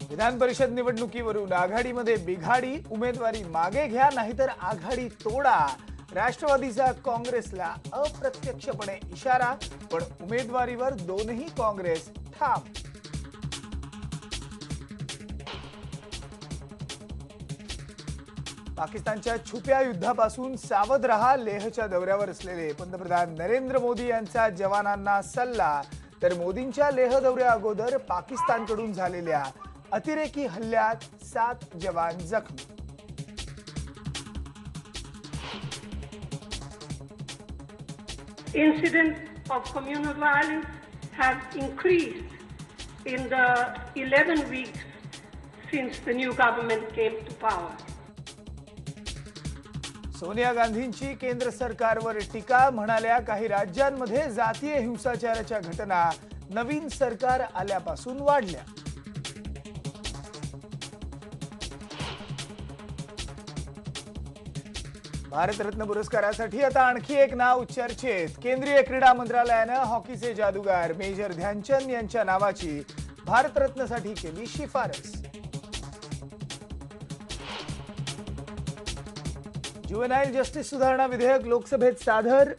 विधान परिषद निवडणुकीवरून आघाडीमध्ये बिघाडी, उमेदवारी मागे घ्या नाहीतर आघाडी तोडा। राष्ट्रवादीचा काँग्रेसला अप्रत्यक्षपणे इशारा, पण उमेदवारीवर दोन्ही काँग्रेस ठाम। पाकिस्तानच्या छुप्या युद्धापासून सावध रहा, लेहच्या दौऱ्यावर असलेले पंतप्रधान नरेंद्र मोदी यांचा जवानांना सल्ला। तर मोदींच्या लेह दौऱ्या अगोदर पाकिस्तानकडून झालेल्या अतिरेकी हल्ल्यात 7 जवान जखमी। Incidents of communal violence have increased in the 11 weeks since the new government came to power. Sonia गांधींची केंद्र सरकारवर टीका, म्हणाल्या काही राज्यांमध्ये जातीय हिंसाचाराच्या घटना नवीन सरकार आल्यापासून वाढल्या। भारतरत्न पुरस्कारासाठी आता आणखी एक नाव चर्चेत। केंद्रीय क्रीडा मंत्रालयाने हॉकीचे जादूगार मेजर ध्यानचंद यांच्या नावाची भारतरत्नसाठी केली शिफारस। जुवेनाइल जस्टिस सुधारणा विधेयक लोकसभेत सादर।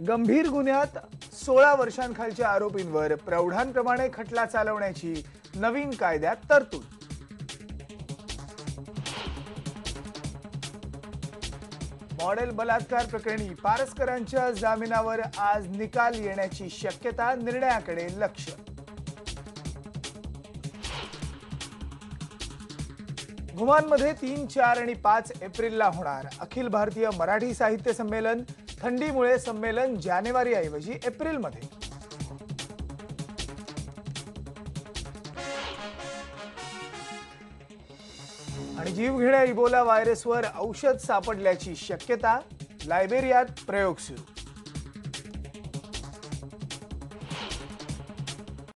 गंभीर गुन्ह्यात 16 वर्षांखालच्या आरोपींवर प्रौढांप्रमाणे खटला चालवण्याची नवीन कायद्यात तरतूद। मॉडेल बलात्कार प्रकरणी पारसकरांच्या जामिनावर आज निकाल येण्याची शक्यता, निर्णयाकडे लक्ष। घुमानमध्ये 3, 4 आणि 5 एप्रिलला होणार अखिल भारतीय मराठी साहित्य संमेलन। थंडीमुळे संमेलन जानेवारीऐवजी एप्रिलमध्ये। आणि जीवघेण्या इबोला व्हायरसवर औषध सापडल्याची शक्यता, लायबेरियात प्रयोग सुरू।